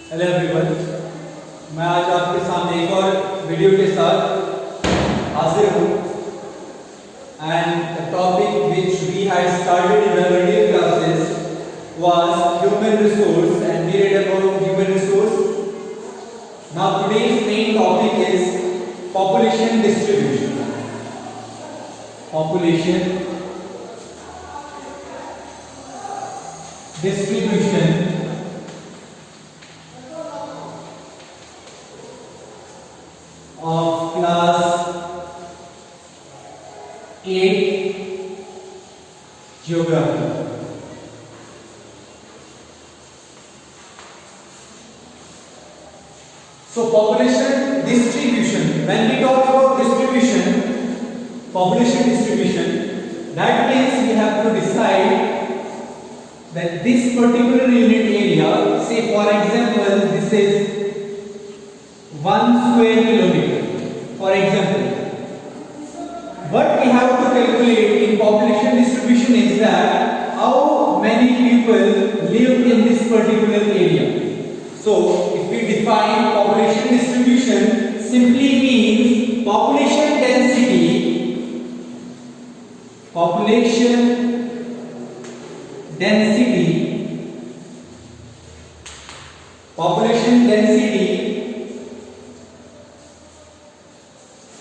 Hello everyone, मैं आज आपके सामने एक और वीडियो के साथ हाजिर हूँ and the topic which we had started in our earlier classes was human resource and we read about human resource. Now today's main topic is population distribution. Population distribution of class 8 geography. So population distribution, when we talk about distribution, population distribution, that means we have to decide that this particular unit area, say for example this is 1 square kilometer, for example. What we have to calculate in population distribution is that how many people live in this particular area. So if we define population distribution, simply means population density, population density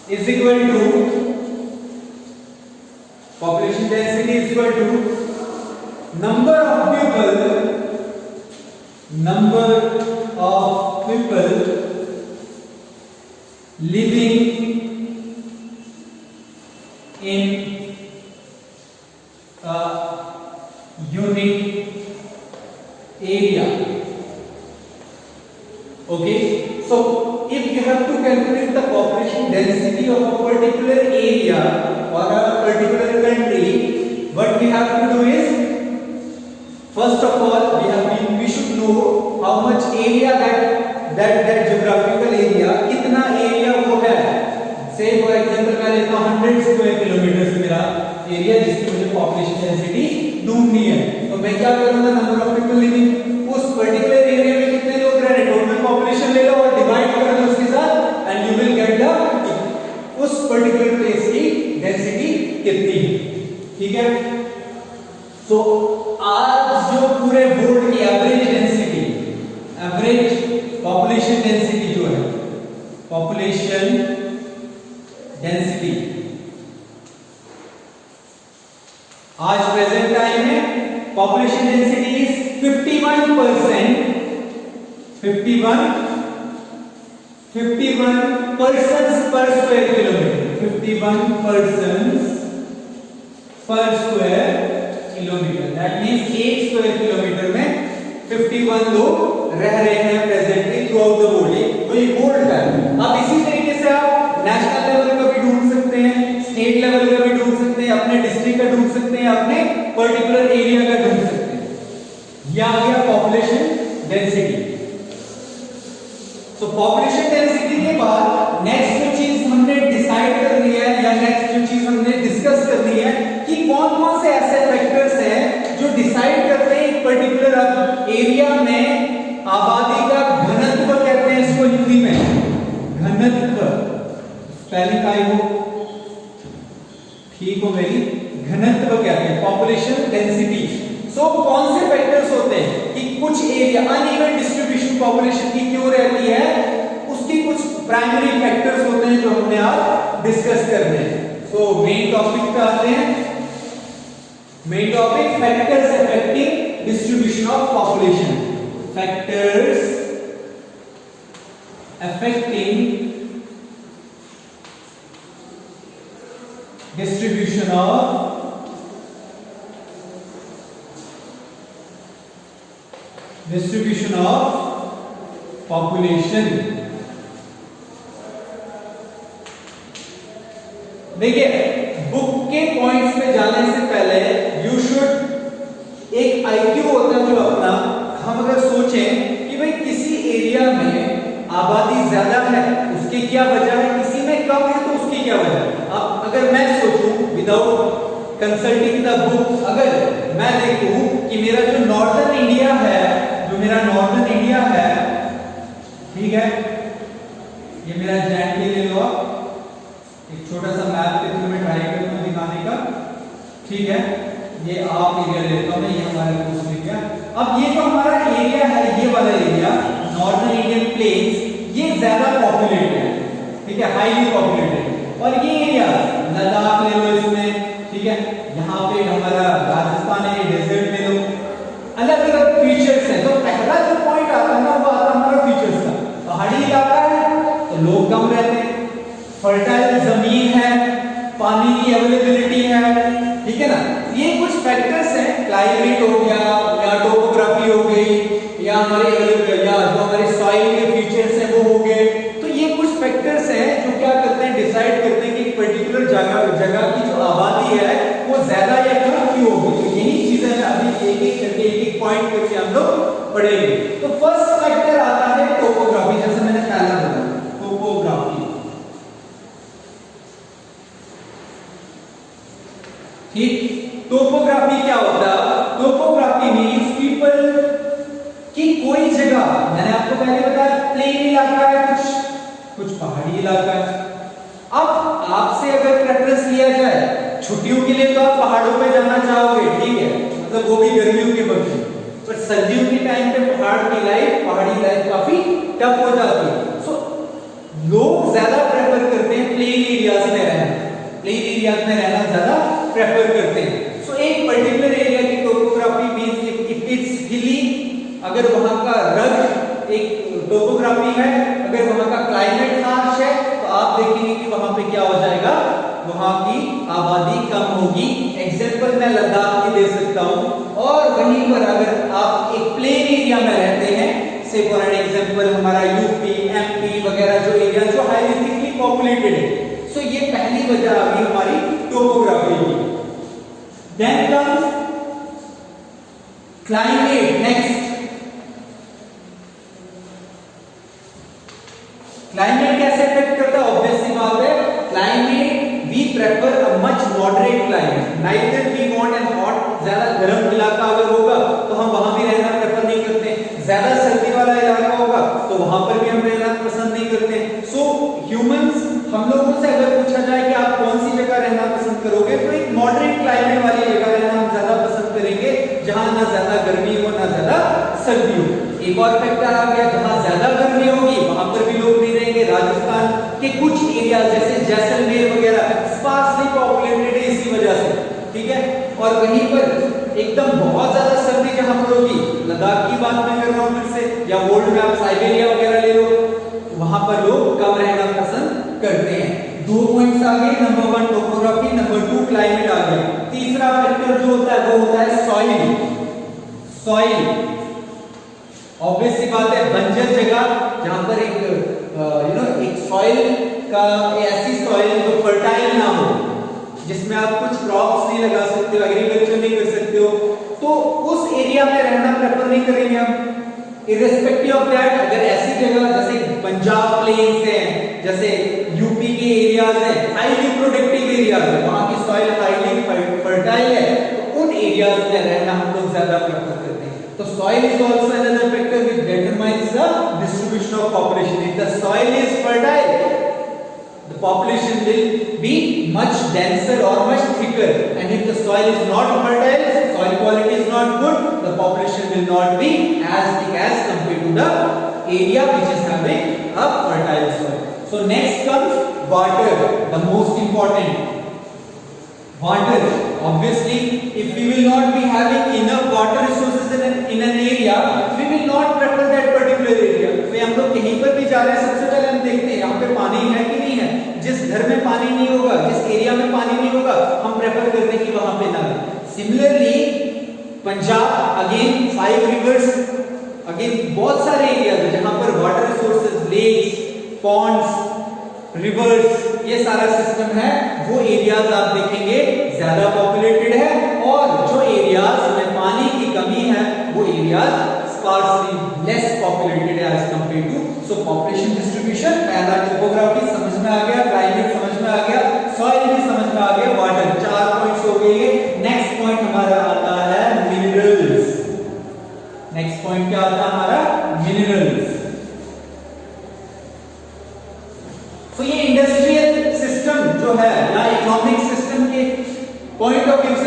is equal to number of people living in a unit area. Okay, so if you have to calculate the population density of a particular area or a particular country, what we have to do is, first of all we should know how much area that geographical area, कितना area वो है. Say for example मैं लेता हूँ 100 square kilometre से मेरा area जिसकी मुझे पॉपुलेशन डेंसिटी ढूंढनी है. तो मैं क्या करूंगा, नंबर ऑफ पीपल लिविंग उस पर्टिकुलर एरिया में कितने लोग रह रहे हैं, टोटल पॉपुलेशन ले लो और डिवाइड कर दो उसके साथ and you will get the उस पर्टिकुलर प्लेस की डेंसिटी कितनी है. ठीक है. सो आज जो पूरे बोर्ड की average density, average population density जो है, पॉपुलेशन डेंसिटी आज प्रेजेंट टाइम में population density is 51%, 51 persons per square kilometer, 51 persons per square kilometer. That means एक स्क्वायर किलोमीटर में 51 लोग रह रहे हैं presently through out the world. तो ये वर्ल्ड का है. अब इसी तरीके से आप नेशनल लेवल का भी ढूंढ सकते हैं, स्टेट लेवल का भी ढूंढ सकते हैं, अपने डिस्ट्रिक्ट का ढूंढ सकते हैं, अपने पर्टिकुलर एरिया का ढूंढ सकते हैं. यह आ गया पॉपुलेशन डेंसिटी. तो पॉपुलेशन डेंसिटी के बाद नेक्स्ट जो चीज हमने डिसाइड करनी है या नेक्स्ट जो चीज हमने डिस्कस करनी है कि कौन कौन से ऐसे फैक्टर्स हैं जो डिसाइड करते हैं एक पर्टिकुलर एरिया में आबादी का घनत्व, कहते हैं इसको हिंदी में घनत्व. स्पेलिंग आई हो, ठीक हो मेरी, घनत्व कहते हैं पॉपुलेशन डेंसिटी. सो कौन से फैक्टर्स होते हैं कि कुछ एरिया अनइवन डिस्ट्रीब्यूशन पॉपुलेशन की क्यों रहती है, उसकी कुछ प्राइमरी फैक्टर्स होते हैं जो हमने आज डिस्कस करने हैं. सो मेन टॉपिक पे आते हैं. Main topic factors affecting distribution of population. Factors affecting distribution of population. देखिए, बुक के पॉइंट्स पे जाने से पहले यू शुड, एक आईक्यू होता है जो अपना, हम अगर सोचें कि भाई किसी एरिया में आबादी ज्यादा है उसकी क्या वजह है, किसी में कम है तो उसकी क्या वजह है. अब अगर मैं सोचूं विदाउट कंसल्टिंग द बुक, अगर मैं देखूं कि मेरा जो नॉर्दर्न इंडिया है, जो मेरा नॉर्दर्न इंडिया है ठीक है, ये मेरा जेंटली ले लो आप, एक छोटा सा मैप के थ्रू मैं ट्राई करता हूँ दिखाने का, ठीक है। ये आप एरिया लेता हूँ मैं, ये हमारा कोस्ट एरिया। अब ये जो हमारा एरिया है, ये वाला एरिया नॉर्दर्न इंडियन प्लेन्स, ये ज्यादा पॉपुलेटेड है, ठीक है, हाईली पॉपुलेटेड। और ये एरिया लद्दाख ले लो इसमें, ठीक है, यहाँ पे हमारा राजस्थान है, डेजर्ट ले लो, अलग अलग फीचर्स हैं। तो पहला जो पॉइंट आता है ना, वो आता है हमारा फीचर्स का। पहाड़ी इलाका है तो लोग कम रहते हैं, फर्टाइल जमीन है, पानी की अवेलेबिलिटी है, ठीक है ना। ये कुछ फैक्टर्स हैं, क्लाइमेट हो गया या टोपोग्राफी हो गई या हमारे या जो हमारे सॉइल के फीचर्स हैं वो हो गए। तो ये कुछ फैक्टर्स हैं जो क्या करते हैं, डिसाइड करते हैं कि एक पर्टिकुलर जगह की जो आबादी है वो ज्यादा या कम क्यों होगी। तो यही चीजें अभी एक एक करके एक एक पॉइंट करके हम लोग पढ़ेंगे। तो फर्स्ट फैक्टर आता है टोपोग्राफी, जैसे मैंने पहला बोला टोपोग्राफी, ठीक। टोपोग्राफी क्या होता है? टोपोग्राफी मींस पीपल कि कोई जगह, मैंने आपको पहले बताया प्लेन इलाका है, कुछ पहाड़ी इलाका है। अब आपसे अगर प्रेफरेंस लिया जाए छुट्टियों के लिए, तो आप पहाड़ों पे जाना चाहोगे, ठीक है, मतलब वो भी गर्मियों के वक्त में, पर सर्दियों के टाइम पे पहाड़ी लाइफ काफी टफ हो जाती है। सो लोग ज्यादा प्रेफर करते हैं प्लेन एरियाज में रहना ज्यादा प्रेफर करते हैं। सो एक पर्टिकुलर एरिया की टोपोग्राफी मींस इफ इट्स हिली, अगर वहां का रग एक टोपोग्राफी है, अगर वहां का क्लाइमेट हार्श है, तो आप देखेंगे कि वहां पे क्या हो जाएगा, वहां की आबादी कम होगी। एग्जांपल मैं लद्दाख की दे सकता हूं। और वहीं पर अगर आप एक प्लेन एरिया में रहते हैं, से फॉर एन एग्जांपल हमारा यूपी, एमपी वगैरह जो एरिया जो हाईली थिकली पॉपुलेटेड है, सो ये पहली वजह आ गई हमारी टोपोग्राफी की। Then comes climate. Next, climate कैसे इफेक्ट करता है? ऑब्वियस सी बात है, climate we prefer a much moderate climate, neither we want an hot, ज्यादा गर्म इलाका अगर होगा तो हम वहां भी रहना प्रेफर नहीं करते, ज्यादा सर्दी वाला इलाका होगा तो वहां पर भी हम रहना पसंद नहीं करते। सो ह्यूमंस, हम लोगों से अगर पूछा जाए कि आप कौन सी जगह रहना पसंद करोगे, तो एक मॉडरेट क्लाइमेट वाली जगह रहना हम ज्यादा पसंद करेंगे, जहां ना ज्यादा गर्मी हो ना ज्यादा सर्दी हो। एक और फैक्टर आ गया, जहां ज्यादा गर्मी होगी वहां पर भी लोग नहीं रहेंगे। राजस्थान के कुछ एरिया जैसे जैसलमेर वगैरह स्पार्सली पॉपुलेटेड है इसी वजह से, ठीक है। और वहीं पर एकदम बहुत ज्यादा सर्दी जहां पर होगी, लद्दाख की बात मैं कर रहा हूं फिर से, या वर्ल्ड में आप साइबेरिया वगैरह ले लो, वहां पर लोग कम रहना पसंद करते हैं। दो पॉइंट्स आ गए, नंबर 1 टोपोग्राफी, नंबर 2 क्लाइमेट आ गया। तीसरा फैक्टर जो होता है वो होता है सॉइल। ऑब्वियस सी बात है, बंजर जगह जहां पर एक एक सॉइल का, ऐसी सॉइल जो फर्टाइल ना हो, जिसमें आप कुछ क्रॉप्स नहीं लगा सकते हो, एग्रीकल्चर नहीं कर सकते हो, तो उस एरिया में रहना प्रेफर नहीं करेंगे हम। इर्रेस्पेक्टिव ऑफ दैट, अगर ऐसी जगह जैसे पंजाब प्लेन्स हैं, जैसे यूपी के एरियाज हैं, हाईली प्रोडक्टिव एरियाज है, वहां की सॉइल हाईली फर्टाइल है, तो उन एरियाज में रहना हम लोग ज्यादा प्रेफर करते हैं। तो soil is also another factor which determines the distribution of population. If the soil is fertile, the population will be much denser or much thicker, and if the soil is not fertile, soil quality is not good, the population will not be as thick as compared to the area which is having a fertile soil. So next comes water, the most important. Water, obviously, if we will not be having enough water resources in an area, we will not prefer that particular area. तो हम लोग कहीं पर भी जा रहे हैं, सबसे पहले हम देखते हैं यहाँ पे पानी है कि नहीं है। जिस घर में पानी नहीं होगा, जिस एरिया में पानी नहीं होगा, हम प्रेफर करते हैं कि वहां पे ना रहे। Similarly Punjab, again 5 rivers, again बहुत सारे एरियाज है जहां पर water resources, lakes, ponds, rivers, ये सारा सिस्टम है, वो एरियाज आप देखेंगे ज्यादा पॉपुलेटेड है, और जो एरियाज में पानी की कमी है वो एरियाज स्पार्सली लेस पॉपुलेटेड है as compare to. So population distribution, पहला टोपोग्राफी समझ में आ गया, क्लाइमेट समझ में आ गया, सॉइल भी समझ में आ गया, वाटर, 4 पॉइंट्स हो गए। नेक्स्ट पॉइंट हमारा आता है मिनरल्स। नेक्स्ट पॉइंट क्या आता है हमारा? मिनरल्स।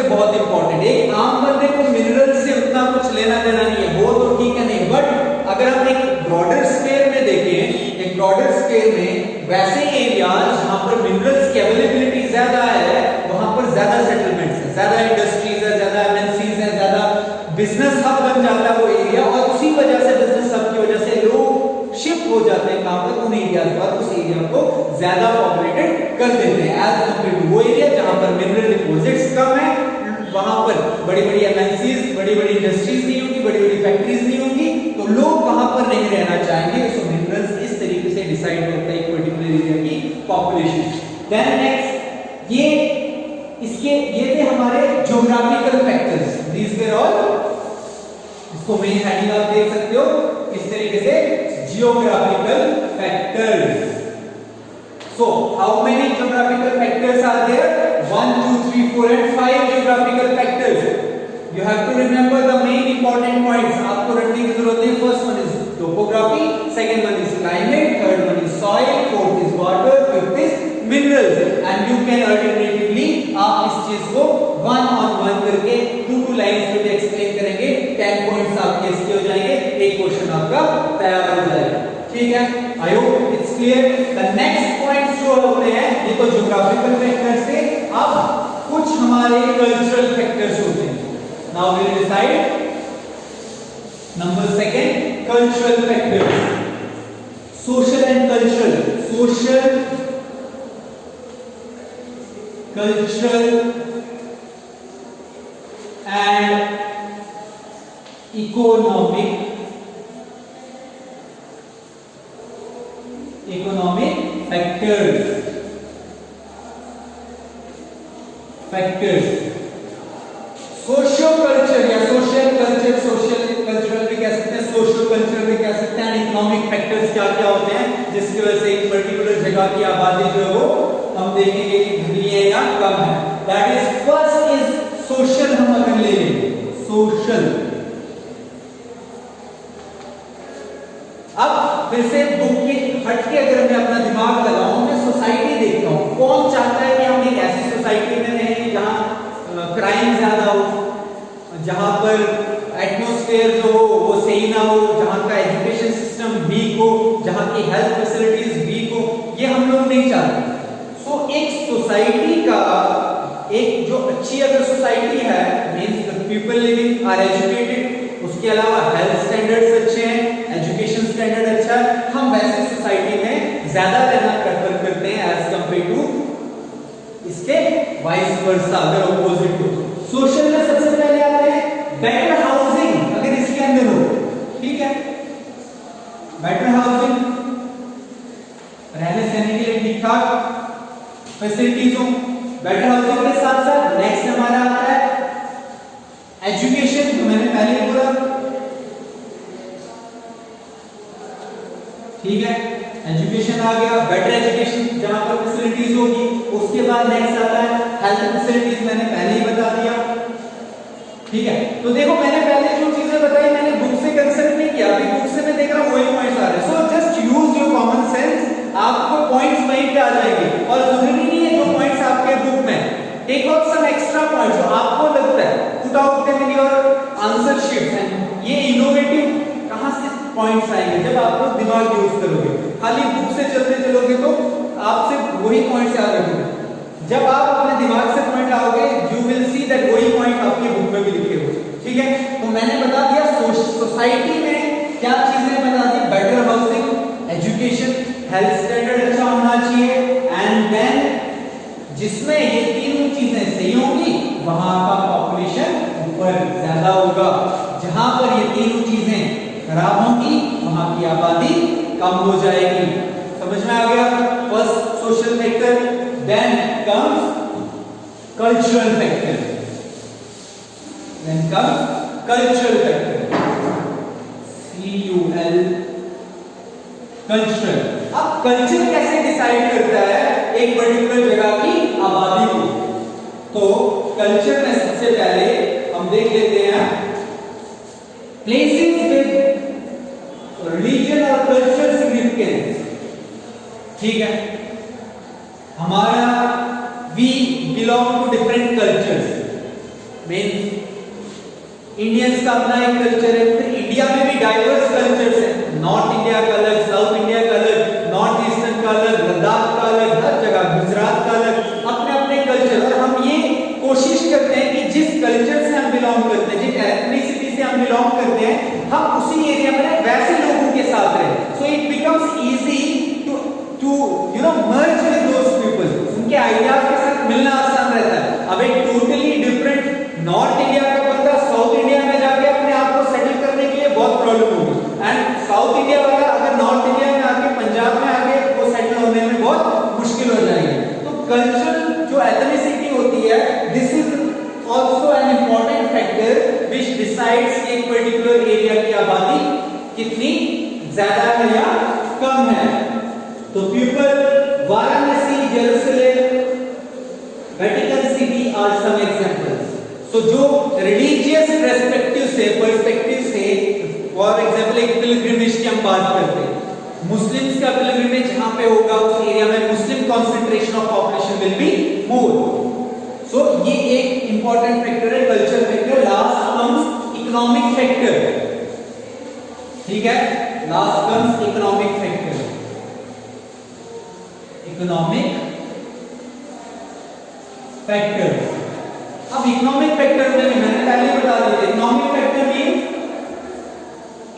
बहुत इंपॉर्टेंट। एक आम बंदे को मिनरल से उतना कुछ लेना देना नहीं है, वो तो ठीक है नहीं, बट अगर हम एक ब्रॉडर स्केल में देखें, एक ब्रॉडर स्केल में वैसे एरियाज जहां पर मिनरल्स की अवेलेबिलिटी ज्यादा है वहां पर ज्यादा सेटलमेंट्स है, ज्यादा इंडस्ट्रीज है, ज्यादा एमएनसीज है, ज्यादा बिजनेस हब बन जाता है वो एरिया, और उसी वजह से बिजनेस हब की वजह से लोग शिफ्ट हो जाते हैं कहां पर, उन एरियाज पर, उस एरिया को ज्यादा पॉपुलेटेड कर देते हैं एज कंपेयर टू वो एरिया जहां पर मिनरल डिपॉजिट्स कम है, वहां पर बड़ी बड़ी एमएनसीज, बड़ी बड़ी इंडस्ट्रीज नहीं होंगी, बड़ी बड़ी फैक्ट्रीज नहीं होंगी, तो लोग वहां पर नहीं रहना चाहेंगे। सो मिनरल्स इस तरीके से डिसाइड होता है एक पर्टिकुलर एरिया की पॉपुलेशन। देन नेक्स्ट ये थे हमारे geographical factors, these were all, इसको मेन हेडिंग आप देख सकते हो इस तरीके से, geographical factors. So how many geographical factors are there? 1, 2, 3, 4 and 5 geographical factors. You have to remember the main important points. आपको रटने की जरूरत है। First one is topography, second one is climate, third one is soil, fourth is water, fifth is minerals. And you can alternatively आप इस चीज को one on one करके 2 lines पे एक्सप्लेन करेंगे, 10 points आपके इसके हो जाएंगे, एक क्वेश्चन आपका तैयार हो जाएगा। ठीक है, I hope it's clear. The next points जो होते हैं ये तो ज्योग्राफिकल फैक्टर्स थे, अब कुछ हमारे कल्चरल फैक्टर्स होते हैं। Now we will decide number second, cultural factors, social and cultural, social cultural and economic factors. Socio culture या सोशल कल्चर, सोशल कल्चरल भी कह सकते हैं, सोशियो कल्चर भी कह सकते हैं, इकोनॉमिक फैक्टर्स क्या क्या होते हैं जिसकी वजह से एक पर्टिकुलर जगह की आबादी जो है वो हम देखेंगे कि घटी है या कम है। That is first is social, हम अगर ले लें सोशल। अब फिर से बुक के हट के अगर मैं अपना दिमाग लगाऊं, मैं सोसाइटी देखता हूं, कौन चाहता है कि हम एक ऐसी सोसाइटी में रहें जहां क्राइम ज्यादा हो, जहां पर एटमॉस्फेयर जो हो वो सही ना हो, जहां का एजुकेशन सिस्टम वीक हो, जहां की हेल्थ फैसिलिटीज वीक हो, ये हम लोग नहीं चाहते। सो एक सोसाइटी का एक जो अच्छी अगर सोसाइटी है, means the people living are educated, उसके अलावा हेल्थ स्टैंडर्ड्स अच्छे हैं, एजुकेशन स्टैंडर्ड अच्छा है, हम वैसे सोसाइटी में ज्यादा रहना प्रेफर करते हैं एज कंपेयर टू इसके वाइस वर्सा अगर ऑपोजिट हो। सोशल में सबसे पहले आते हैं बेटर हाउसिंग, अगर इसके अंदर हो, ठीक है, बेटर हाउसिंग, रहने सहने के लिए ठीक ठाक फैसिलिटीज हो, बेटर हाउसिंग के साथ साथ नेक्स्ट हमारा आता है एजुकेशन, जो मैंने पहले बोला, ठीक है, एजुकेशन आ गया, बेटर एजुकेशन जहां पर फैसिलिटीज होगी। उसके बाद नेक्स्ट आता है हेल्थ फैसिलिटीज, मैंने पहले ही बता दिया, ठीक है। तो देखो मैंने पहले जो चीजें बताई मैंने बुक से कंसल्ट नहीं किया, अभी बुक से मैं देख रहा हूं वही पॉइंट्स आ रहे हैं। So just use your common sense, आपको पॉइंट्स वहीं पे आ जाएंगे, और जरूरी नहीं है जो पॉइंट्स आपके बुक में, take out some extra points जो आपको लगता है, put out them in your answer sheet. And ये इनोवेटिव कहां से पॉइंट्स आएंगे, जब आप लोग दिमाग यूज करोगे, खाली बुक से चलते चलोगे तो आप सिर्फ वही पॉइंट्स याद रखोगे। जब आप अपने दिमाग से पॉइंट लाओगे, यू विल सी दैट वही पॉइंट आपकी बुक में भी लिखे हुए, ठीक है। तो मैंने बता दिया सोसाइटी में क्या चीजें बता दी, better housing, education, health standard अच्छा होना चाहिए, एंड देन जिसमें ये तीनों चीजें सही होंगी वहां का पॉपुलेशन ऊपर ज्यादा होगा, जहां पर ये तीनों चीजें खराब होंगी वहां की आबादी कम हो जाएगी। समझ में आ गया? First social factor, then comes cultural factor, then comes cultural factor, CUL, cultural. अब कल्चर कैसे डिसाइड करता है एक पर्टिकुलर जगह की आबादी को? तो कल्चर में सबसे पहले हम देख लेते हैं प्लेसेस विद रिलीजन और कल्चरल सिग्निफिकेंस, ठीक है। हमारा we belong to different cultures, means Indians का अपना एक कल्चर है, फिर इंडिया में भी डाइवर्स कल्चर्स हैं, नॉर्थ इंडिया का अलग, साउथ इंडिया का अलग, नॉर्थ ईस्टर्न का अलग, लद्दाख का अलग, हर जगह गुजरात का अलग, अपने अपने कल्चर। और हम ये कोशिश करते हैं कि जिस कल्चर से हम बिलोंग करते हैं, जिस एथनिसिटी से हम बिलोंग करते हैं, हम उसी एरिया में वैसे लोगों के साथ रहें। So it becomes easy to you know merge with those people, उनके आइडियाज के साथ मिलना आसान रहता है। अब एक टोटली डिफरेंट नॉर्थ इंडिया का बंदा साउथ इंडिया में जाके अपने आप को सेटल करने के लिए बहुत प्रॉब्लम होगी, एंड साउथ इंडिया वाला अगर नॉर्थ इंडिया में आके पंजाब में आके वो सेटल होने में बहुत मुश्किल हो जाएगी। तो कल्चरल जो एथनिसिटी होती है, this is also an important factor which decides एक पर्टिकुलर एरिया की आबादी कितनी ज्यादा है या कम है। तो people, Varanasi, Jerusalem, Vatican city are some examples. तो जो रिलीजियस पर्सपेक्टिव से फॉर एग्जांपल एक पिलग्रिमेज की हम बात करते हैं, मुस्लिम्स का पिलग्रिमेज जहां पे होगा उस एरिया में Muslim concentration of population will be more. So ये एक इंपॉर्टेंट फैक्टर है, culture factor. Last comes economic factor, ठीक है, last comes economic factor. Economic factor, अब इकोनॉमिक फैक्टर में मैंने पहले बता दिया, economic factor means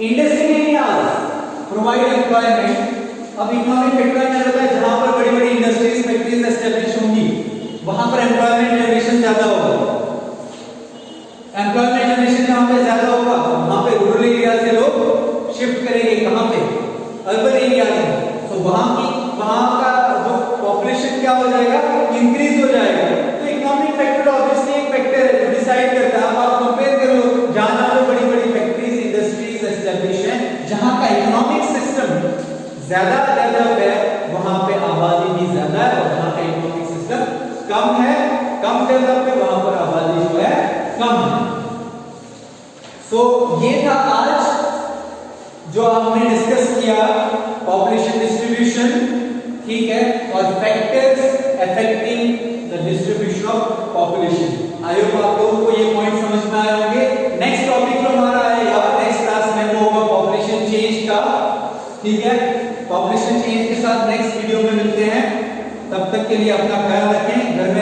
industrial areas provide employment. अब इकोनॉमिक फैक्टर में रहता है जहां पर बड़ी बड़ी इंडस्ट्रीज, फैक्ट्रीज एस्टेब्लिश होंगी, वहां पर एम्प्लॉयमेंट जनरेशन ज्यादा होगा। एम्प्लॉयमेंट जनरेशन जहां पे ज्यादा होगा वहां पे रूरल एरिया से लोग शिफ्ट करेंगे कहां पे, अर्बन एरिया में। तो वहां का जो पॉपुलेशन क्या हो जाएगा, इंक्रीज हो जाएगा। तो इकोनॉमिक फैक्टर ऑब्वियसली एक फैक्टर है जो डिसाइड करता है। अब आप कंपेयर कर लो, जहां पे बड़ी बड़ी फैक्ट्रीज, इंडस्ट्रीज एस्टेब्लिश हैं, जहां का इकोनॉमिक सिस्टम ज्यादा डेवलप है, वहां पे आबादी भी ज्यादा है, और जहां का इकोनॉमिक सिस्टम कम है, कम डेवलप है, वहां पर आबादी जो है कम है। सो ये था आज जो हमने डिस्कस किया, पॉपुलेशन डिस्ट्रीब्यूशन, ठीक है, और factors affecting the distribution of population. I hope आप लोगों को ये पॉइंट समझ में आए होंगे। नेक्स्ट टॉपिक जो हमारा आएगा नेक्स्ट क्लास में वो होगा पॉपुलेशन चेंज का, ठीक है। पॉपुलेशन चेंज के साथ नेक्स्ट वीडियो में मिलते हैं, तब तक के लिए अपना ख्याल रखें, घर में